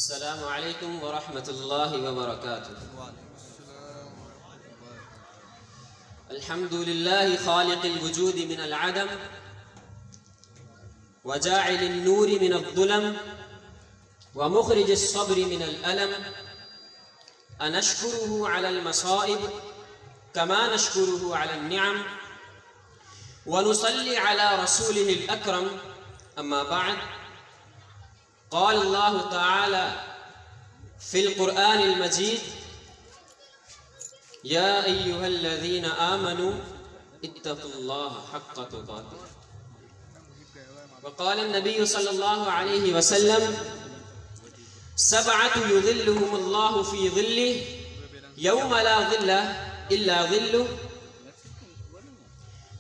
السلام علیکم ورحمۃ اللہ وبرکاتہ۔ الحمد للہ خالق الوجود من العدم وجاعل النور من الظلم ومخرج الصبر من الألم، أنشكره على المصائب كما نشكره على النعم، ونصلي على رسوله الأكرم، أما بعد، قال الله تعالى في القرآن المجيد: يا أيها الذين آمنوا اتقوا الله حق تقاته، وقال النبي صلى الله عليه وسلم: سبعة يظلهم الله في ظله يوم لا ظل إلا ظله،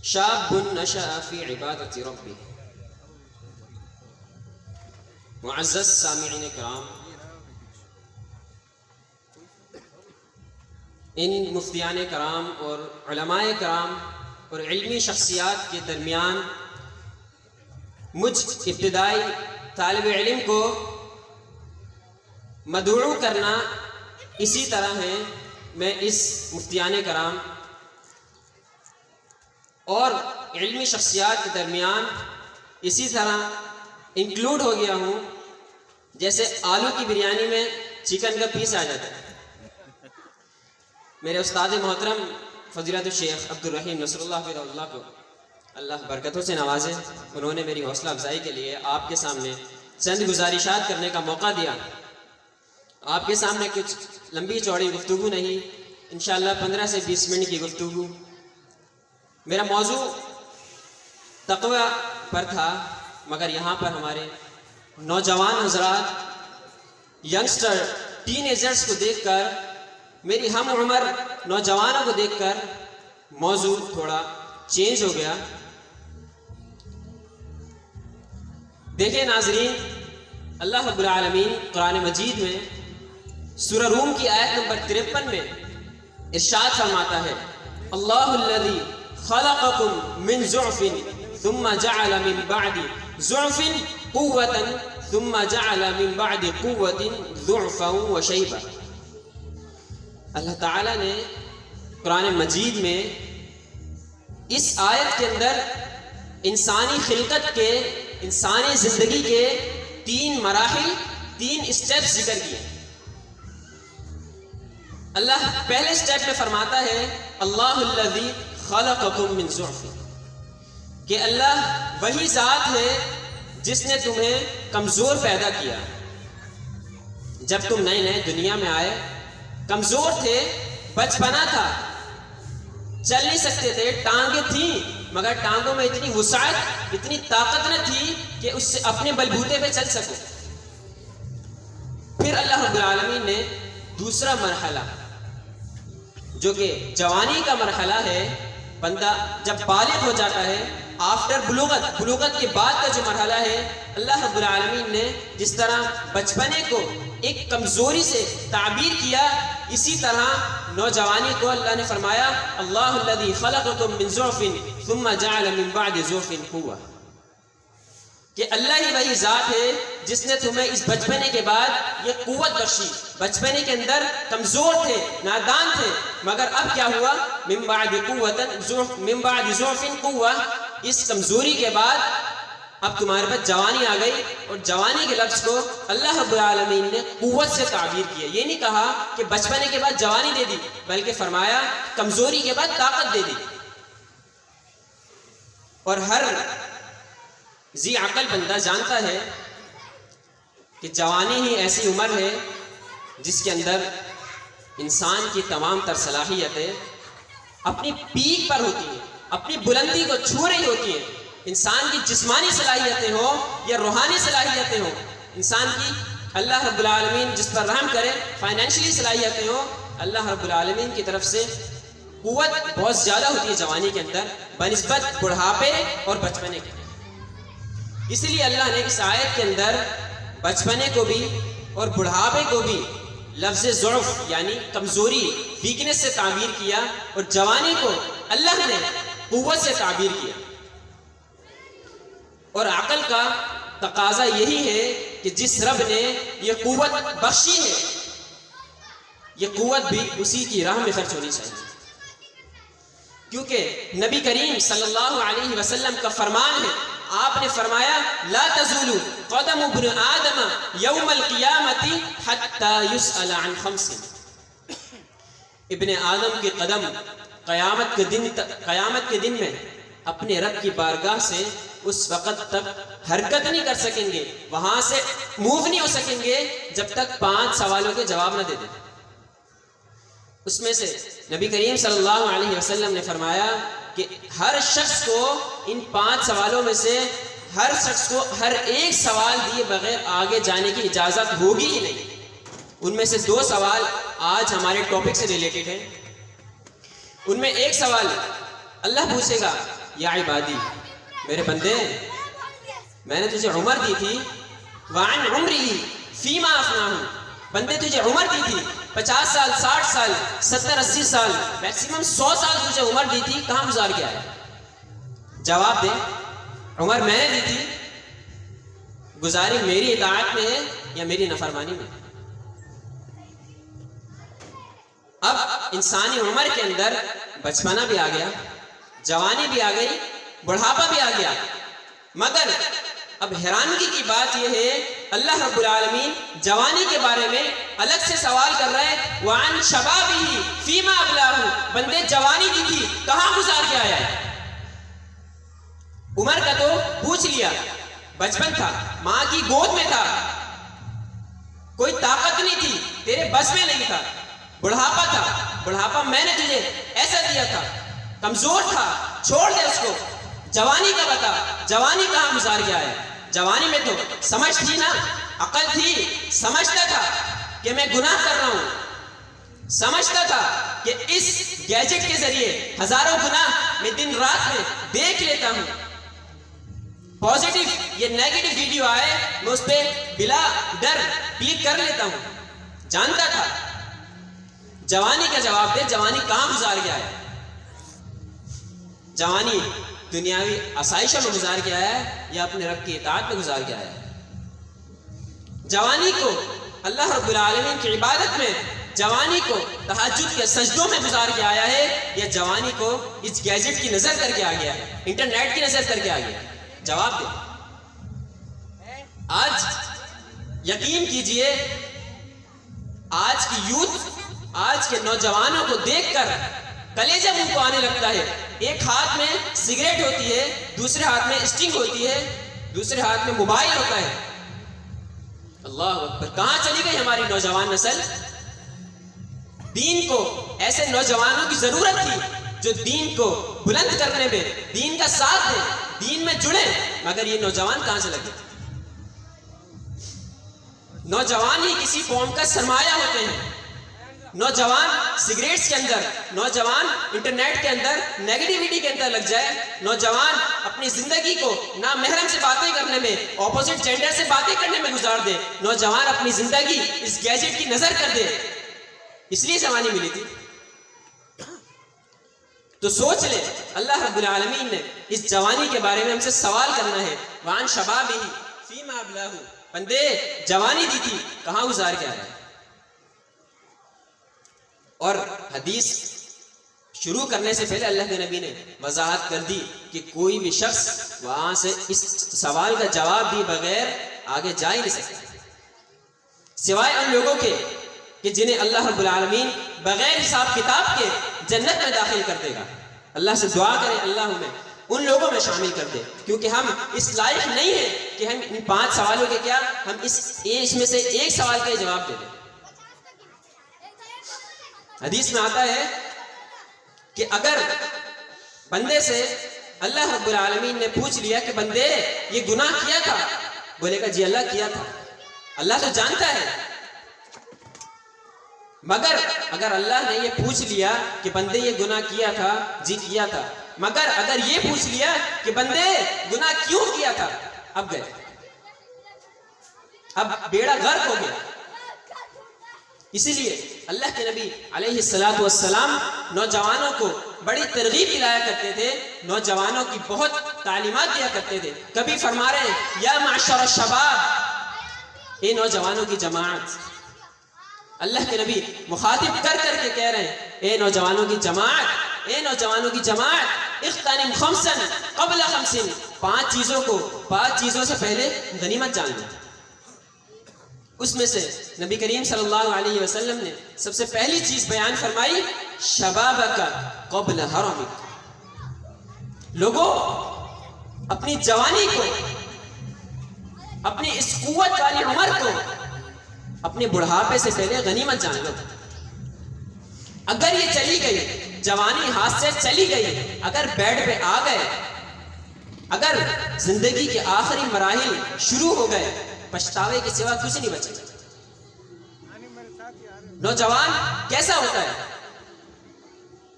شاب نشأ في عبادة ربه۔ معزز سامعین کرام، ان مفتیان کرام اور علماء کرام اور علمی شخصیات کے درمیان مجھ ابتدائی طالب علم کو مدعو کرنا اسی طرح ہے۔ میں اس مفتیان کرام اور علمی شخصیات کے درمیان اسی طرح انکلوڈ ہو گیا ہوں جیسے آلو کی بریانی میں چکن کا پیس آ جاتا ہے۔ میرے استاد محترم فضیلت الشیخ عبدالرحیم نصر اللہ فضل اللہ کو اللہ برکتوں سے نوازے، انہوں نے میری حوصلہ افزائی کے لیے آپ کے سامنے چند گزارشات کرنے کا موقع دیا۔ آپ کے سامنے کچھ لمبی چوڑی گفتگو نہیں، انشاءاللہ 15 سے 20 منٹ کی گفتگو۔ میرا موضوع تقوی پر تھا، مگر یہاں پر ہمارے نوجوان حضرات، ینگسٹر، ٹین ایجرز کو دیکھ کر، میری ہم عمر نوجوانوں کو دیکھ کر موضوع تھوڑا چینج ہو گیا۔ دیکھیں ناظرین، اللہ رب العالمین قرآن مجید میں سورہ روم کی آیت نمبر 53 میں ارشاد فرماتا ہے: اللہ الذی خلقکم من ضعف ثم جعل من بعد ضعف قوة ثم جعل من بعد قوة ضعفا وشیبا۔ اللہ تعالیٰ نے قرآن مجید میں اس آیت کے اندر انسانی خلقت کے، انسانی زندگی کے 3 مراحل، 3 اسٹیپس ذکر کیے۔ اللہ پہلے اسٹیپ میں فرماتا ہے: اللہ الذی خلقکم من ضعف، کہ اللہ وہی ذات ہے جس نے تمہیں کمزور پیدا کیا۔ جب تم نئے نئے دنیا میں آئے، کمزور تھے، بچپنا تھا، چل نہیں سکتے تھے، ٹانگیں تھیں مگر ٹانگوں میں اتنی وسعت، اتنی طاقت نہ تھی کہ اس سے اپنے بلبوتے پہ چل سکو۔ پھر اللہ رب العالمین نے دوسرا مرحلہ، جو کہ جوانی کا مرحلہ ہے، بندہ جب بالغ ہو جاتا ہے، آفٹر بلوغت کے بعد کا جو مرحلہ ہے، اللہ رب العالمین نے جس طرح بچپنے کو ایک کمزوری سے تعبیر کیا، اسی طرح نوجوانی کو اللہ نے فرمایا: اللہ الذی خلقکم من ضعف ثم جعل من بعد ضعف قوة، کہ اللہ ہی وہی ذات ہے جس نے تمہیں اس بچپنے کے بعد یہ قوت بخشی۔ بچپنے کے اندر کمزور تھے، نادان تھے، مگر اب کیا ہوا؟ من بعد ضعف قوة، اس کمزوری کے بعد اب تمہارے پاس جوانی آ گئی، اور جوانی کے لفظ کو اللہ رب العالمین نے قوت سے تعبیر کیا۔ یہ نہیں کہا کہ بچپنے کے بعد جوانی دے دی، بلکہ فرمایا کمزوری کے بعد طاقت دے دی۔ اور ہر ذی عقل بندہ جانتا ہے کہ جوانی ہی ایسی عمر ہے جس کے اندر انسان کی تمام تر صلاحیتیں اپنی پیک پر ہوتی ہیں، اپنی بلندی کو چھو رہی ہوتی ہیں۔ انسان کی جسمانی صلاحیتیں ہوں یا روحانی صلاحیتیں ہوں، انسان کی اللہ رب العالمین جس پر رحم کرے فائنینشلی صلاحیتیں ہوں، اللہ رب العالمین کی طرف سے قوت بہت زیادہ ہوتی ہے جوانی کے اندر بنسبت بڑھاپے اور بچپنے کے۔ اس لیے اللہ نے اس آیت کے اندر بچپنے کو بھی اور بڑھاپے کو بھی لفظ ضعف یعنی کمزوری، ویکنس سے تعبیر کیا، اور جوانی کو اللہ نے قوت سے تعبیر کیا۔ اور عقل کا تقاضا یہی ہے کہ جس رب نے یہ قوت بخشی ہے یہ قوت بھی اسی کی راہ میں خرچ ہونی چاہیے، کیونکہ نبی کریم صلی اللہ علیہ وسلم کا فرمان ہے، آپ نے فرمایا لا تزول قدم ابن آدم یوم القیامت حتی یسأل عن خمس، ابن آدم کی قدم قیامت کے دن میں اپنے رب کی بارگاہ سے اس وقت تک حرکت نہیں کر سکیں گے، وہاں سے موو نہیں ہو سکیں گے جب تک 5 سوالوں کے جواب نہ دے دیں۔ اس میں سے نبی کریم صلی اللہ علیہ وسلم نے فرمایا کہ ہر شخص کو ان 5 سوالوں میں سے ہر شخص کو ہر ایک سوال دیے بغیر آگے جانے کی اجازت ہوگی ہی نہیں۔ ان میں سے 2 سوال آج ہمارے ٹاپک سے ریلیٹڈ ہیں۔ ان میں ایک سوال اللہ پوچھے گا یا عبادی، میرے بندے میں نے تجھے عمر دی تھی، وعن عمری فیما افناہ، بندے تجھے عمر دی تھی 50 سال 60 سال 70 80 سال میکسیمم 100 سال تجھے عمر دی تھی، کہاں گزار گیا ہے؟ جواب دے، عمر میں نے دی تھی، گزاری میری اطاعت میں ہے یا میری نافرمانی میں؟ اب انسانی عمر کے اندر بچپنا بھی آ گیا، جوانی بھی آ گئی، بڑھاپا بھی آ گیا، مگر اب حیرانگی کی بات یہ ہے اللہ رب العالمین جوانی کے بارے میں الگ سے سوال کر رہے ہیں، وعن شبابہ فیما ابلاہ، بندے جوانی دی تھی کہاں گزار کے آیا ہے؟ عمر کا تو پوچھ لیا، بچپن تھا، ماں کی گود میں تھا، کوئی طاقت نہیں تھی، تیرے بس میں نہیں تھا، بڑھاپا تھا، بڑھاپا میں نے تجھے ایسا دیا تھا، کمزور تھا، چھوڑ دے اس کو، جوانی کا بتا، جوانی کہاں گزار گیا ہے؟ جوانی میں تو سمجھ تھی نا، عقل تھی، سمجھتا تھا کہ میں گناہ کر رہا ہوں، سمجھتا تھا کہ اس گیجٹ کے ذریعے ہزاروں گناہ میں دن رات میں دیکھ لیتا ہوں، پازیٹیو یہ نیگیٹو ویڈیو آئے میں اس پہ بلا ڈر کلک کر لیتا ہوں، جانتا تھا۔ جوانی کا جواب دے، جوانی کہاں گزار گیا ہے؟ جوانی دنیاوی آسائشوں میں گزار گیا ہے یا اپنے رب کی اطاعت میں گزار گیا ہے؟ جوانی کو اللہ رب العالمین کی عبادت میں، جوانی کو تہجد کے سجدوں میں گزار کے آیا ہے یا جوانی کو اس گیجٹ کی نظر کر کے آ گیا ہے، انٹرنیٹ کی نظر کر کے آ گیا ہے؟ جواب دے۔ آج یقین کیجئے آج کی یوتھ، آج کے نوجوانوں کو دیکھ کر کلیجہ منہ کو آنے لگتا ہے۔ ایک ہاتھ میں سگریٹ ہوتی ہے، دوسرے ہاتھ میں اسٹنگ ہوتی ہے، دوسرے ہاتھ میں موبائل ہوتا ہے۔ اللہ اکبر، کہاں چلی گئی ہماری نوجوان نسل؟ دین کو ایسے نوجوانوں کی ضرورت تھی جو دین کو بلند کرنے میں دین کا ساتھ دیں، دین میں جڑے، مگر یہ نوجوان کہاں سے لگے؟ نوجوان ہی کسی قوم کا سرمایہ ہوتے ہیں۔ نوجوان سگریٹس کے اندر، نوجوان انٹرنیٹ کے اندر، نیگیٹیوٹی کے اندر لگ جائے، نوجوان اپنی زندگی کو نامحرم سے باتیں کرنے میں، اپوزٹ جینڈر سے باتیں کرنے میں گزار دے، نوجوان اپنی زندگی اس گیجٹ کی نظر کر دے، اس لیے جوانی ملی تھی۔ تو سوچ لے، اللہ رب العالمین نے اس جوانی کے بارے میں ہم سے سوال کرنا ہے، وعن شبابہ فیما ابلاہ، بندے جوانی دی تھی کہاں گزار کے آیا ہے؟ اور حدیث شروع کرنے سے پہلے اللہ کے نبی نے وضاحت کر دی کہ کوئی بھی شخص وہاں سے اس سوال کا جواب دی بغیر آگے جا ہی نہیں سکتا، سوائے ان لوگوں کے کہ جنہیں اللہ رب العالمین بغیر حساب کتاب کے جنت میں داخل کر دے گا۔ اللہ سے دعا کریں اللہ ہمیں ان لوگوں میں شامل کر دے، کیونکہ ہم اس لائق نہیں ہیں کہ ہم ان 5 سوالوں کے کیا ہم اس میں سے ایک سوال کا جواب دے دیں۔ حدیث میں آتا ہے کہ اگر بندے سے اللہ رب العالمین نے پوچھ لیا کہ بندے یہ گناہ کیا تھا، بولے گا جی اللہ کیا تھا، اللہ تو جانتا ہے، مگر اگر اللہ نے یہ پوچھ لیا کہ بندے یہ گناہ کیا تھا، جی کیا تھا، مگر اگر یہ پوچھ لیا کہ بندے گناہ کیوں کیا تھا، اب گئے، اب بیڑا غرق ہو گیا۔ اسی لیے اللہ کے نبی علیہ السلام نوجوانوں کو بڑی ترغیب دلایا کرتے تھے، نوجوانوں کی بہت تعلیمات دیا کرتے تھے۔ کبھی فرما رہے ہیں یا معشر الشباب، اے نوجوانوں کی جماعت، اللہ کے نبی مخاطب کر کر کے کہہ رہے ہیں اے نوجوانوں کی جماعت، اے نوجوانوں کی جماعت، اغتنم خمسا قبل خمس، پانچ چیزوں سے پہلے غنیمت جان لو۔ اس میں سے نبی کریم صلی اللہ علیہ وسلم نے سب سے پہلی چیز بیان فرمائی شبابک قبل حرمک۔ لوگوں، اپنی جوانی کو، اپنی اس قوت والی عمر کو اپنے بڑھاپے سے پہلے غنیمت جان لو۔ اگر یہ چلی گئی، جوانی ہاتھ سے چلی گئی، اگر بیڈ پہ آ گئے، اگر زندگی کے آخری مراحل شروع ہو گئے، پچھتاوے کے سوا کچھ نہیں بچے گا۔ نوجوان کیسا ہوتا ہے؟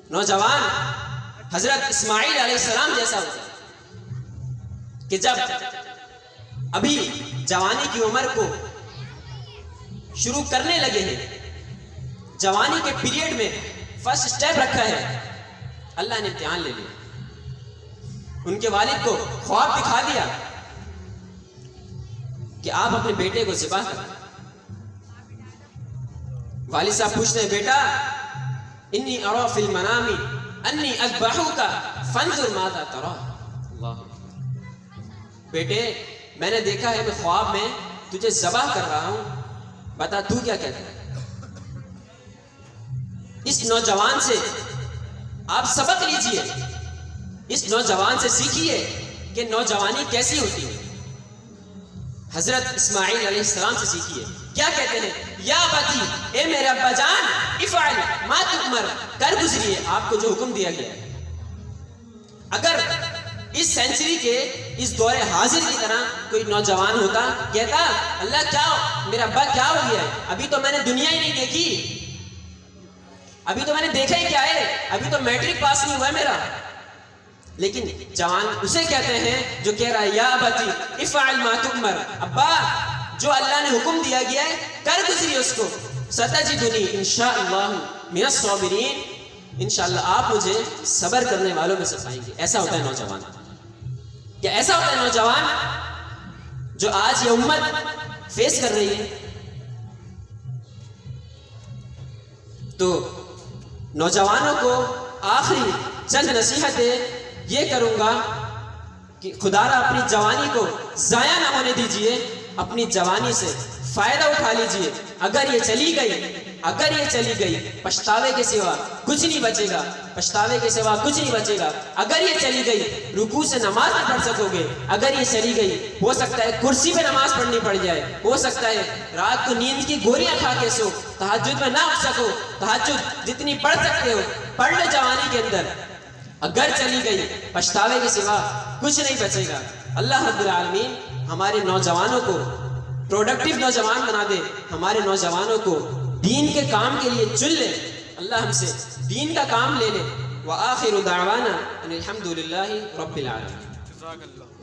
نوجوان حضرت اسماعیل علیہ السلام جیسا ہوتا ہے کہ جب ابھی جوانی کی عمر کو شروع کرنے لگے ہیں، جوانی کے پیریڈ میں فرسٹ سٹیپ رکھا ہے، اللہ نے امتحان لے لیا، ان کے والد کو خواب دکھا دیا کہ آپ اپنے بیٹے کو ذبح کریں۔ والد صاحب پوچھتے ہیں بیٹا انی ارا فی المنام انی اذبحک فانظر ماذا ترى۔ اللہ، بیٹے میں نے دیکھا ہے کہ خواب میں تجھے ذبح کر رہا ہوں، بتا تو کیا کہتا ہے۔ اس نوجوان سے آپ سبق لیجئے، اس نوجوان سے سیکھیے کہ نوجوانی کیسی ہوتی ہے۔ حضرت اسماعیل علیہ السلام سے سیکھیے، کیا کہتے ہیں یا ابتی، اے میرے ابا جان، افعل ما تؤمر، کر گزریے آپ کو جو حکم دیا گیا ہے۔ اگر اس سینچری کے اس دور حاضر کی طرح کوئی نوجوان ہوتا، کہتا اللہ کیا میرا ابا کیا ہو گیا ہے، ابھی تو میں نے دنیا ہی نہیں دیکھی، ابھی تو میں نے دیکھا ہی کیا ہے، ابھی تو میٹرک پاس نہیں ہوا ہے میرا۔ لیکن جوان اسے کہتے ہیں جو کہہ رہا ہے یا ابتی افعل ما تؤمر، ابا جو اللہ نے حکم دیا گیا ہے کر گزریے اس کو، ستجدنی انشاءاللہ من الصابرین، انشاءاللہ آپ مجھے صبر کرنے والوں میں سے پائیں گے۔ ایسا ہوتا ہے نوجوان۔ کیا ایسا ہوتا ہے نوجوان جو آج یہ امت فیس کر رہی ہے؟ تو نوجوانوں کو آخری چند نصیحتیں یہ کروں گا کہ خدا را اپنی جوانی کو ضائع نہ ہونے دیجئے، اپنی جوانی سے فائدہ اٹھا لیجئے۔ اگر یہ چلی گئی پچھتاوے کے سوا کچھ نہیں بچے گا، پچھتاوے کے سوا کچھ نہیں بچے گا۔ اگر یہ چلی گئی رکوع سے نماز نہ پڑھ سکو گے، اگر یہ چلی گئی ہو سکتا ہے کرسی پہ نماز پڑھنی پڑ جائے، ہو سکتا ہے رات کو نیند کی گولیاں کھا کے سو، تہجد میں نہ اٹھ سکو، تہجد جتنی پڑھ سکتے ہو پڑھ لو جوانی کے اندر۔ اگر چلی گئی پچھتاوے کے سوا کچھ نہیں بچے گا۔ اللہ رب العالمین ہمارے نوجوانوں کو پروڈکٹیو نوجوان بنا دے، ہمارے نوجوانوں کو دین کے کام کے لیے چن لے، اللہ ہم سے دین کا کام لے لے۔ وآخر دعوانا ان الحمد للہ رب العالمین۔